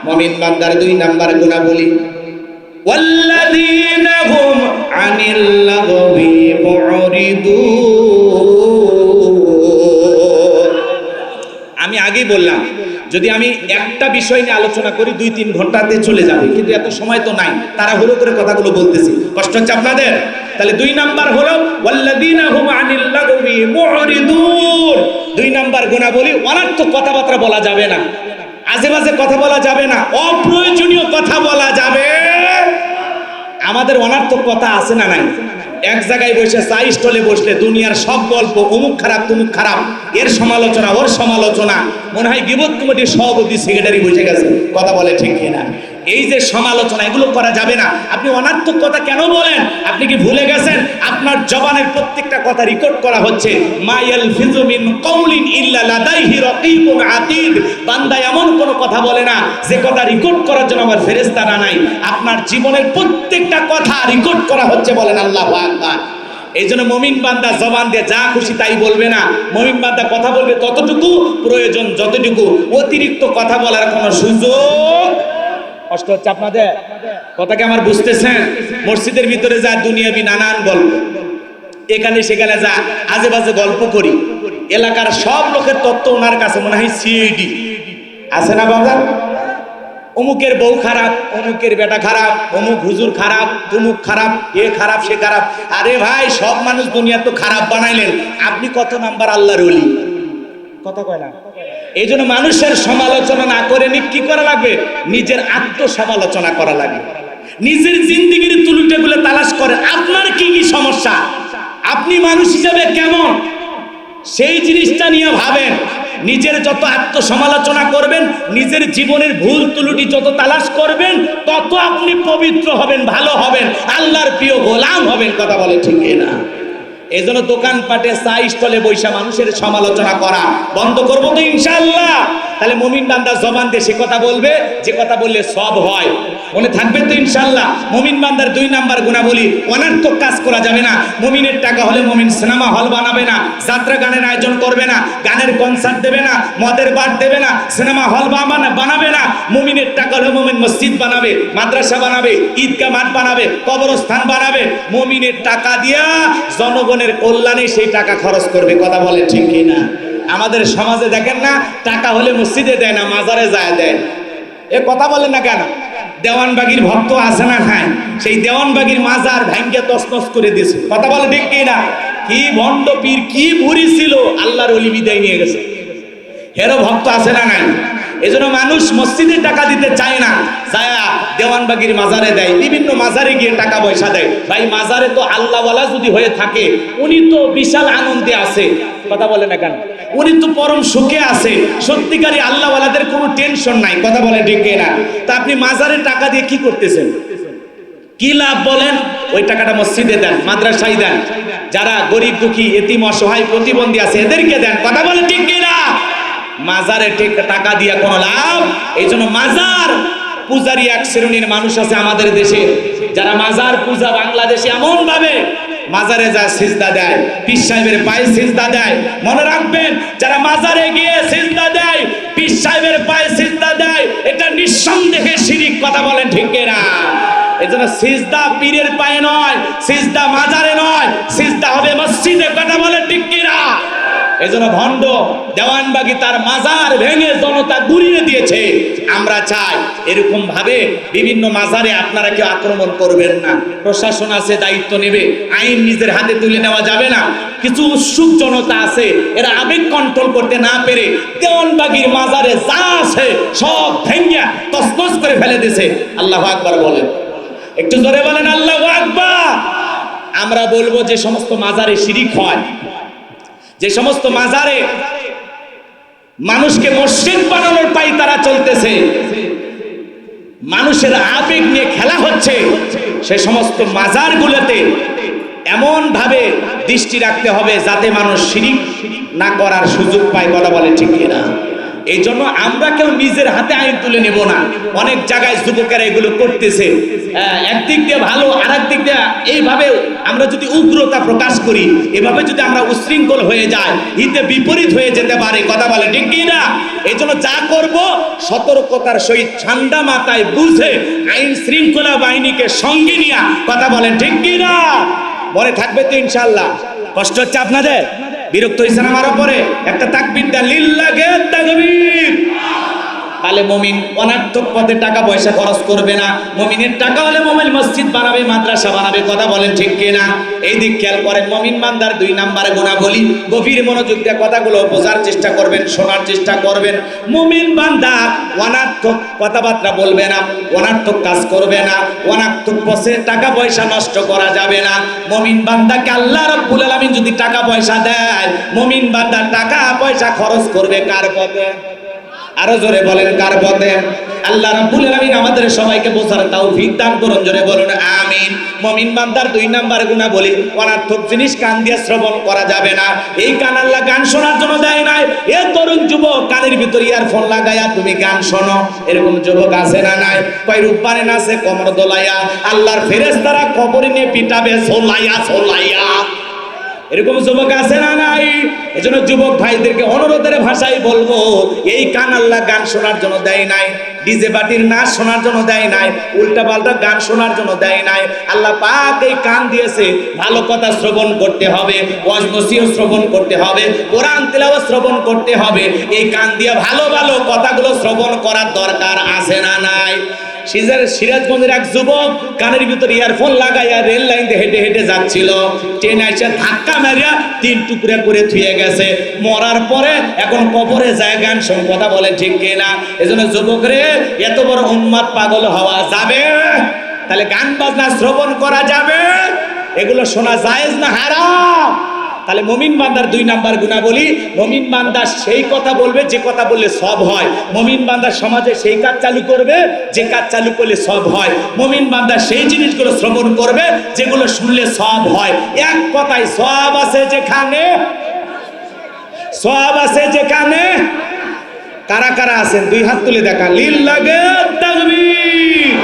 মুমিন বান্দার 2 নাম্বার গুণাবলী, ওয়াল্লাযীনা হুম আনিল লাগবি মুরিদুন। আমি আগেই বললাম যদি আমি একটা বিষয় নিয়ে আলোচনা করি 2-3 ঘন্টাতে চলে যাবে, কিন্তু এত সময় তো নাই, তাড়াহুড়ো করে কথাগুলো বলতেছি, কষ্ট হচ্ছে আপনাদের। তাহলে 2 নাম্বার হলো ওয়াল্লাযীনা হুম আনিল লাগবি মুরিদুন। 2 নাম্বার গুণাবলী, অনর্থক কথাবার্তা বলা যাবে না, আজেবাজে কথা বলা যাবে না, অপ্রয়োজনীয় কথা বলা যাবে। আমাদের অনর্থক কথা আছে না নাই? এক জায়গায় বসে চা স্টলে বসলে দুনিয়ার সব গল্প, অমুক খারাপ তমুক খারাপ, এর সমালোচনা ওর সমালোচনা, মনে হয় গীবত কমিটির সভাপতি সেক্রেটারি বসে গেছে, কথা বলে ঠিক কিনা? এই যে সমালোচনা, এগুলো করা যাবে না। আপনি অনর্থক কথা কেন বলেন? আপনি কি ভুলে গেছেন আপনার জবানের প্রত্যেকটা কথা রেকর্ড করা হচ্ছে? মায়াল ফিজু মিন কাউলিন ইল্লা লাদাইহি রাকিবুন আতীদ। বান্দা এমন কোনো কথা বলে না যে কথা রেকর্ড করার জন্য আমার ফেরেশতারা নাই। আপনার জীবনের প্রত্যেকটা কথা রেকর্ড করা হচ্ছে, বলেন আল্লাহু আকবার। এই জন্য মুমিন বান্দা জবান দিয়ে যা খুশি তাই বলবে না। মুমিন বান্দা কথা বলবে ততটুকু প্রয়োজন, যতটুকু। অতিরিক্ত কথা বলার কোনো সুযোগ। কষ্ট হচ্ছে আপনাদের? কথাকে আমার বুঝতেছেন? মসজিদের ভিতরে যা দুনিয়াবি নানান গল্প, এখানে সেখানে যা আজে বাজে গল্প করি, এলাকার সব লোকের তত্ত্ব ওনার কাছে মনে হয় সিআইডি আছে না বাবা? অমুকের বউ খারাপ, অমুকের বেটা খারাপ, অমুক হুজুর খারাপ, তুমুক খারাপ, এ খারাপ সে খারাপ। আরে ভাই, সব মানুষ দুনিয়া তো খারাপ বানাইলেন, আপনি কত নাম্বার আল্লাহর ওলি? কথা কয় না। এই জন্য মানুষের সমালোচনা না করে কি করা লাগবে? নিজের আত্মসমালোচনা করা লাগবে। নিজের জিন্দেগির তুলুটেগুলো তালাশ করে আপনার কি কি সমস্যা, আপনি মানুষ হিসেবে কেমন, সেই জিনিসটা নিয়ে ভাবেন। নিজের যত আত্মসমালোচনা করবেন, নিজের জীবনের ভুল ত্রুটি যত তালাশ করবেন, তত আপনি পবিত্র হবেন, ভালো হবেন, আল্লাহর প্রিয় গোলাম হবেন। কথা বলে ঠিক না? এই জন্য দোকানপাটে চা স্টলে বৈশা মানুষের সমালোচনা করা বন্ধ করবো তো ইনশাআল্লাহ। তাহলে মুমিন বান্দা জবান দিয়ে সে কথা বলবে যে কথা বললে সব হয়, মনে থাকবে তো ইনশাআল্লাহ। মুমিন বান্দার 2 নাম্বার গুণাবলী, অনর্থক কাজ করা যাবে না। মুমিনের টাকা হলে মুমিন সিনেমা হল বানাবে না, যাত্রা গানের আয়োজন করবে না, গানের কনসার্ট দেবে না, মদের বার দেবে না, সিনেমা হল বানাবে না। মুমিনের টাকা হলে মুমিন মসজিদ বানাবে, মাদ্রাসা বানাবে, ঈদগাহ মাঠ বানাবে, কবরস্থান বানাবে। মুমিনের টাকা দিয়া জনগণের কল্যাণে সেই টাকা খরচ করবে। কথা বলে ঠিক কিনা? আমাদের সমাজে দেখেন না, টাকা হলে মসজিদে দেয় না, মাজারে যায় দেয়। এ কথা বলেন না কেন? দেওয়ানবাগির ভক্ত আছে না? হ্যাঁ, সেই দেওয়ানবাগির মাজার ভাঙ্গে তছনছ করে দিয়েছে। কথা বলে ঠিক কিনা? কি ভণ্ড পীর, কি ভুরি ছিল, আল্লাহর ওলি বিদায় নিয়ে গেছে। হেরো ভক্ত আছে না নাই? এজন্য মানুষ মসজিদে টাকা দিতে চায় না, যায় দেওয়ানবাগির মাজারে দেয়, বিভিন্ন মাজারে গিয়ে টাকা পয়সা দেয়। ভাই, মাজারে তো আল্লাহওয়ালা যদি হয়ে থাকে, উনি তো বিশাল আনন্দে আছে। কথা বলে না কেন? উনি তো পরম সুখে আছে। সত্যিকারী আল্লাহওয়ালাদের কোনো টেনশন নাই। কথা বলে ঠিক না? তা আপনি মাজারে টাকা দিয়ে কি করতেছেন? কি লাভ বলেন? ওই টাকাটা মসজিদে দেন, মাদ্রাসায় দেন, যারা গরিব দুঃখী এতিম অসহায় প্রতিবন্ধী আছে এদেরকে দেন। কথা বলে ঠিক কিনা? মাজারে টাকা দিয়া কোনো লাভ? এই জন্য মাজার পূজারী এক শ্রেণীর মানুষ আছে আমাদের দেশে, যারা মাজার পূজা বাংলাদেশে এমন ভাবে মাজারে যায় সিজদা দেয়, পীর সাহেবের পায়ে সিজদা দেয়। মনে রাখবেন, যারা মাজারে গিয়ে সিজদা দেয়, পীর সাহেবের পায়ে সিজদা দেয়, এটা নিঃসন্দেহে শিরিক। কথা বলেন ঠিক কিনা? এজন্য সিজদা পীরের পায়ে নয়, সিজদা মাজারে নয়, সিজদা হবে মসজিদে। কথা বলেন ঠিক কিনা? এজন্য ভণ্ড দেওয়ানবাগী তার মাজার ভেঙে জনতা গুড়িয়ে দিয়েছে। আমরা চাই এরকম ভাবে বিভিন্ন মাজারে আপনারা কেউ আক্রমণ করবেন না। প্রশাসন আছে, দায়িত্ব নেবে, আইন নিজের হাতে তুলে নেওয়া যাবে না। কিছু উৎসুক জনতা আছে, এরা আবেগ কন্ট্রোল করতে না পেরে দেওয়ানবাগীর মাজারে যা আছে সব ভেঙে তছনছ করে ফেলে দিয়েছে। আল্লাহু আকবার বলেন, একটু জোরে বলেন আল্লাহু আকবার। আমরা বলবো যে সমস্ত মাজারে শিরিক হয়, যে সমস্ত মাজারে মানুষকে মসজিদ বানানোর পাই তারা চলতেছে, মানুষের আবেগ নিয়ে খেলা হচ্ছে, সে সমস্ত মাজারগুলোতে এমন ভাবে দৃষ্টি রাখতে হবে যাতে মানুষ শিরিক না করার সুযোগ পায়। কথা বলে ঠিক কিনা? এই জন্য আমরা কেউ নিজের হাতে আইন তুলে নেব না। অনেক জায়গায় যুবকেরা এগুলো করতেছে, একদিক দিয়ে ভালো, আর একদিক দিয়ে এইভাবে আমরা যদি উগ্রতা প্রকাশ করি, এভাবে যদি আমরা উশৃঙ্খল হয়ে যাই, হিতে বিপরীত হয়ে যেতে পারে। কথা বলে ঠিক কি না? এই জন্য যা করব সতর্কতার সহিত ঠান্ডা মাথায় বুঝে আইন শৃঙ্খলা বাহিনীকে সঙ্গে নিয়ে কথা বলেন ঠিক কি না? মনে থাকবে তো ইনশাআল্লাহ? কষ্ট হচ্ছে আপনাদের? বিরক্ত হয়েছেন আমার উপরে? একটা তাকবীর দেন, লিল্লাহে তাকবীর। তাহলে মুমিন অনার্থক পথে টাকা পয়সা খরচ করবে না। মুমিনের টাকা হলে মুমিন মসজিদ বানাবে, মাদ্রাসা বানাবে। কথা বলেন ঠিক কি না? এই দিক খেয়াল করেন। মুমিন বান্দার 2 নম্বরে গুণাবলী, গভীর মনোযোগ দিয়ে কথাগুলো বোঝার চেষ্টা করবেন, শোনার চেষ্টা করবেন। মুমিন বান্দা অনার্থক কথাবার্তা বলবে না, অনার্থক কাজ করবে না, অনার্থক পথে টাকা পয়সা নষ্ট করা যাবে না। মুমিন বান্দাকে আল্লাহ রাব্বুল আলামিন যদি টাকা পয়সা দেয়, মুমিন বান্দা টাকা পয়সা খরচ করবে কার পথে? আরো জোরে বলেন, কার পথে? আল্লাহ রাব্বুল আলামিন আমাদের সবাইকে বোঝার তৌফিক দান করুন। জোরে বলুন আমিন। মুমিন বান্দার 2 নম্বর গুণাবলী, অনার্থক জিনিস কান দিয়ে শ্রবণ করা যাবে না। এই কান আল্লাহ গান শোনার জন্য দেয় নাই। এ তরুণ যুবক, কানের ভিতর ইয়ারফোন লাগায়া তুমি গান শোনো, এরকম যুবক আছে না নাই? কয় রূপবানে নাচে কোমর দোলাইয়া, আল্লাহর ফেরেশতারা কবরে নিয়ে পিটাবে সোলাইয়া সোলাইয়া, এরকম যুবক আছে না নাই? এজন্য যুবক ভাইদেরকে অনুরোধের ভাষায় বলবো, এই কান আল্লাহ গান শোনার জন্য দেয় নাই, ডিজে পার্টির নাচ শোনার জন্য দেয় নাই, উল্টা পাল্টা গান শোনার জন্য দেয় নাই। আল্লাহ পাক এই কান দিয়েছে ভালো কথা শ্রবণ করতে হবে, ওয়াজ নসিহত শ্রবণ করতে হবে, কোরআন তেলাওয়াত শ্রবণ করতে হবে। এই কান দিয়ে ভালো ভালো কথাগুলো শ্রবণ করার দরকার আছে না নাই? সিরাজগঞ্জের এক যুবক কানের ভিতরে ইয়ারফোন লাগাইয়া রেল লাইন দিয়ে হেঁটে হেঁটে যাচ্ছিল, ট্রেন এসে ধাক্কা মারিয়া 3 টুকরা করে থুয়ে গেছে। মরার পরে এখন কবরে যায় গান শোন। কথা বলে ঠিক কিনা? এজন্য যুবক রে, এত বড় উন্মাদ পাগল হওয়া যাবে? তাহলে গান বাজনা শ্রবণ করা যাবে? এগুলো শোনা জায়েজ না হারাম? তাহলে মুমিন বান্দার 2 নম্বর গুণাবলী, মুমিন বান্দা সেই কথা বলবে যে কথা বললে সব হয়। মুমিন বান্দা সমাজে সেই কাজ চালু করবে যে কাজ চালু করলে সব হয়। মুমিন বান্দা সেই জিনিসগুলো শ্রবণ করবে যেগুলো শুনলে সব হয়। এক কথায় সব আছে যেখানে, সব আছে যেখানে। কারা কারা আছেন 2 হাত তুলে দেখা, লিল্লাহে তাকবীর।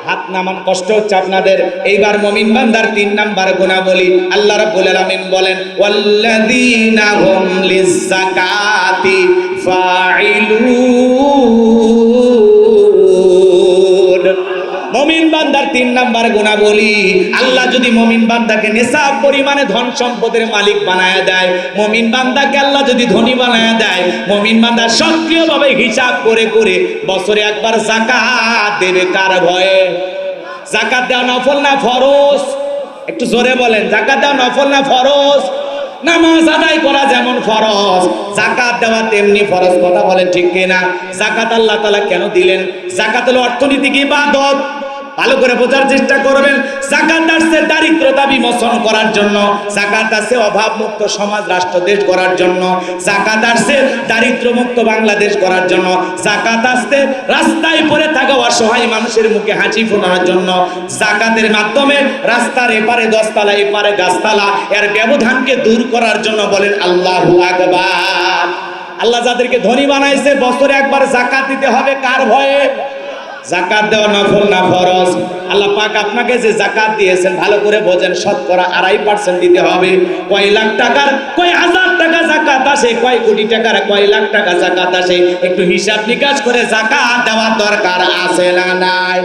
হাত নামান, কষ্ট হচ্ছে আপনাদের। এইবার মুমিন বান্দার 3 নাম্বার গুণাবলী, আল্লাহ রাব্বুল আলামিন বলেন, ওয়াল্লাযীনা হুম লিয-যাকাতি ফাঈলুন। মুমিন বান্দার 3 নাম্বার গুণাবলী, আল্লাহ যদি মুমিন বান্দাকে নিসাব পরিমাণে ধন সম্পদের মালিক বানায়া দেয়, মুমিন বান্দাকে আল্লাহ যদি ধনী বানায়া দেয়, মুমিন বান্দা সক্রিয়ভাবে হিসাব করে করে বছরে একবার যাকাত দেবে। কার ভয়ে? যাকাত দেওয়া নফল না ফরজ? একটু জোরে বলেন, যাকাত দেওয়া নফল না ফরজ? নামাজ আদায় করা যেমন ফরজ, যাকাত দেওয়া তেমনি ফরজ। কথা বলেন ঠিক কিনা? যাকাত আল্লাহ তাআলা কেন দিলেন? যাকাত হলো অর্থনৈতিক ইবাদত। ভালো করে বোঝার চেষ্টা করবেন। যাকাত আসছে দারিদ্রতা বিমোচন করার জন্য, যাকাত আসছে অভাব মুক্ত সমাজ রাষ্ট্র দেশ করার জন্য, যাকাত আসছে দারিদ্র মুক্ত বাংলাদেশ করার জন্য, যাকাত আসছে রাস্তায় পড়ে থাকা অসহায় মানুষের মুখে হাসি ফোটানোর জন্য। যাকাতের মাধ্যমে রাস্তার এপারে 10 তালা এপারে গাছতলা এর ব্যবধানকে দূর করার জন্য। বলেন আল্লাহু আকবার। আল্লাহ যাদেরকে ধনী বানাইছে বছরে একবার যাকাত দিতে হবে। কার ভয়ে? যাকাত দেওয়া নফল না ফরজ? আল্লাহ পাক আপনাকে যে যাকাত দিয়েছেন ভালো করে বোঝেন, শতকরা 2.5% দিতে হবে। কয় লাখ টাকার, কয় হাজার টাকা যাকাত আসে, কয় কোটি টাকার, কয় লাখ টাকা যাকাত আসে, একটু হিসাব নিকাশ করে যাকাত দেওয়ার দরকার আছে না নাই?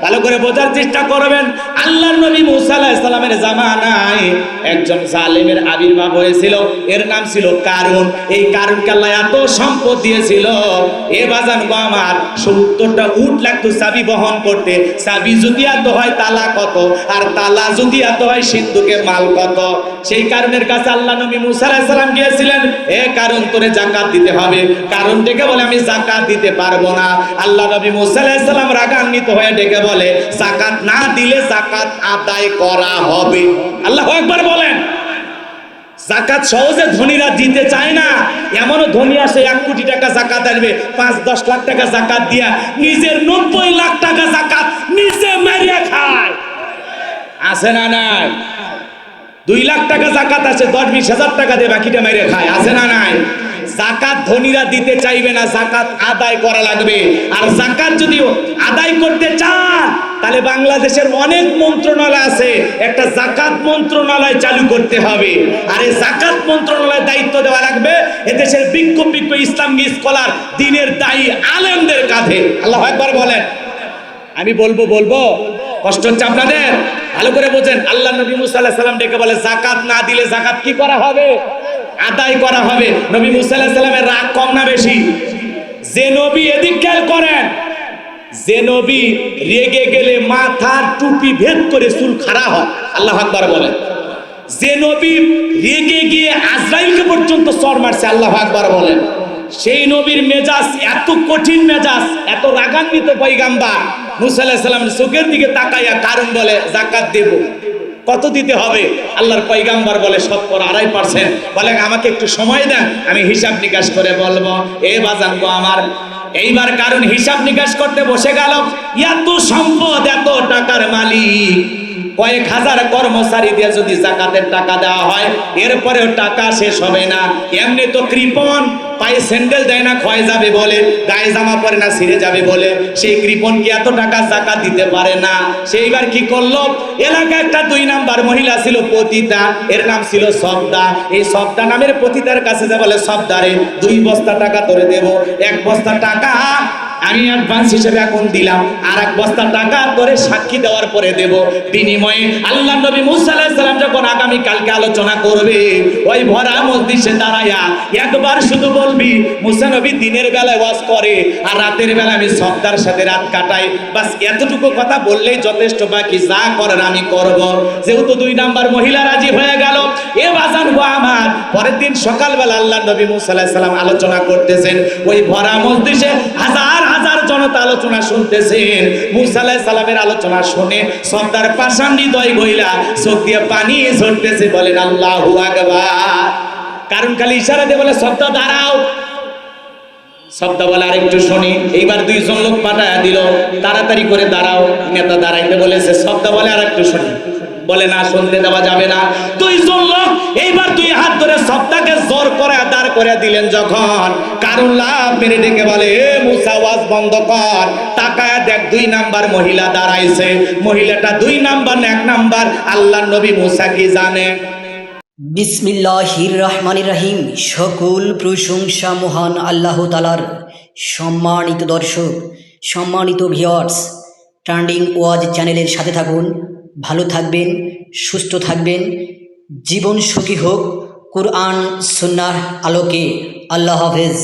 ভালো করে বোঝার চেষ্টা করবেন। আল্লাহর নবী মুসা আলাইহিস সালামের জামানায় একজন জালেমের আবির্ভাব হয়েছিল, এর নাম ছিল কারুন। এই কারুনকে আল্লাহ এত সম্পদ দিয়েছিল, এ বাজান গো আমার 70টা উট লাগতো চাবি বহন করতে। চাবি যদি এত হয় তালা কত, আর তালা যদি এত হয় সিন্ধুকে মাল কত। সেই কারুনের কাছে আল্লাহ নবী মুসা আলাইহিস সালাম গিয়েছিলেন, এ কারুন তোরে যাকাত দিতে হবে। কারুন ডেকে বলে আমি যাকাত দিতে পারবো না। আল্লাহ নবী মুসা আলাইহিস সালাম রাগান্বিত হয়ে ডেকে বলে, যাকাত না দিলে যাকাত আদায় করা হবে। আল্লাহু আকবার বলেন। যাকাত সহজে ধনীরা দিতে চায় না। এমনও ধনী আসে 1 কোটি টাকা যাকাত আসবে, 5-10 লাখ টাকা যাকাত দিয়া নিজের 90 লাখ টাকা যাকাত নিজে মেরে খায়। আছে না নাই? 2 লাখ টাকা যাকাত আছে, 10-20 হাজার টাকা দিয়ে বাকিটা মেরে খায়। আছে না নাই? জাকাত ধনীরা দিতে চাইবে না, জাকাত আদায় করা লাগবে। আর জাকাত যদি আদায় করতে চান তাহলে বাংলাদেশের অনেক মন্ত্রণালয় আছে, একটা জাকাত মন্ত্রণালয় চালু করতে হবে। আর এই জাকাত মন্ত্রণালয়ের দায়িত্ব দেওয়া লাগবে এদেশের বিজ্ঞ ইসলামী স্কলার, দিনের দায়ী আলেমদের কাঁধে। আল্লাহু আকবার বলেন। আমি বলবো কষ্ট হচ্ছে আপনাদের? ভালো করে বোঝেন। আল্লাহ নবী মুসা আলাইহিস সালাম ডেকে বলে জাকাত না দিলে জাকাত কি করা হবে? আদায় করা হবে। নবী মুসা আলাইহিস সালামের রাগ কম না বেশি? যে নবী, এদিক খেয়াল করেন, যে নবী রেগে গেলে মাথার টুপি ভেদ করে চুল খাড়া হয়। আল্লাহু আকবার বলেন। যে নবী রেগে গিয়ে আজরাইলকে পর্যন্ত চর মারছে। আল্লাহু আকবার বলেন। সেই নবীর মেজাজ এত কঠিন মেজাজ, এত রাগান্বিত পয়গাম্বার মুসা আলাইহিস সালামের চোখের দিকে তাকাইয়া কারণ বলে জাকাত দেব। কত দিতে হবে? আল্লাহর পয়গাম্বার বলে 2.5%। বলে আমাকে একটু সময় দেন, আমি হিসাব নিকাশ করে বলবো। এ বাজান গো আমার, এইবার কারণ হিসাব নিকাশ করতে বসে গেল। এত সম্পদ, এত টাকার মালিক, কয়েক হাজার কর্মচারী দিয়ে যদি জাকাতের টাকা দেওয়া হয় এরপরেও টাকা শেষ হবে না। এমনি তো কৃপণ, পায়ে স্যান্ডেল দেয় না ক্ষয় যাবে বলে, গায়ে জামা পরে না ছিঁড়ে যাবে বলে, সেই কৃপণ কি এত টাকা জাকাত দিতে পারে না? সেইবার কি করলো, এলাকায় একটা 2 নাম্বার মহিলা ছিল পতিতা, এর নাম ছিল সবদা। এই সবদা নামের পতিতার কাছে যা বলে, সবদারে 2 বস্তা টাকা তোরে দেব। 1 বস্তা টাকা আমি অ্যাডভান্স হিসেবে এখন দিলাম, আর 1 বস্তা টাকা করে সাক্ষী দেওয়ার পরে দেব। বিনিময়ে আল্লাহ নবী মুসা আলাইহিস সালাম যখন আগামী কালকে আলোচনা করবে, ওই ভরা মসজিদে দাঁড়ায়া একবার শুধু বলবি, মুসা নবী দিনের বেলায় ওয়াজ করে আর রাতের বেলা আমি সবদার সাথে রাত কাটাই। বাস এতটুকু কথা বললেই যথেষ্ট, বাকি যা করার আমি করব। যেহেতু 2 নাম্বার মহিলা রাজি হয়ে গেল, এ বাজান গো আমার, পরের দিন সকালবেলা আল্লাহ নবী মুসা আলাইহিস সালাম আলোচনা করতেছেন। ওই ভরা মসজিদে হাজার হাজার জনতা আলোচনা শুনতেছেন। মুসা আলাইহিস সালামের আলোচনা শুনে সর্দার পাষাণ হৃদয় গইলা চোখ দিয়ে পানি ঝরতেছে। বলেন আল্লাহু আকবার। কারণ খালি ইশারা দিয়ে বলে সর্দা দাঁড়াও। সর্দা বলে আরেকটু শুনি। এইবার 2 জন লোক পাঠায়া দিল, তাড়াতাড়ি করে দাঁড়াও। নেতা দাঁড়াইতে বলেছে, সর্দা বলে আরেকটু শুনি। বলে না, শুনতে দেওয়া যাবে না। 2 জন লোক এইবার 2 হাত ধরে সবটাকে জোর করে দাঁড় করে দিলেন। যখন কারণ লাভ মেরে ডেকে বলে, এ মুসা ওয়াজ বন্ধ কর, তাকায়া দেখ 2 নাম্বার মহিলা দাঁড়াইছে। মহিলাটা 2 নাম্বার না 1 নাম্বার? আল্লাহর নবী মুসা কি জানে? বিসমিল্লাহির রহমানির রহিম। সকল প্রশংসা মহান আল্লাহ তাআলার। সম্মানিত দর্শক, সম্মানিত ভিউয়ার্স, ট্রেন্ডিং ওয়াজ চ্যানেলের সাথে থাকুন। ভালো থাকবেন, সুস্থ থাকবেন, জীবন সুখী হোক কোরআন সুন্নাহর আলোকে। আল্লাহ হাফেজ।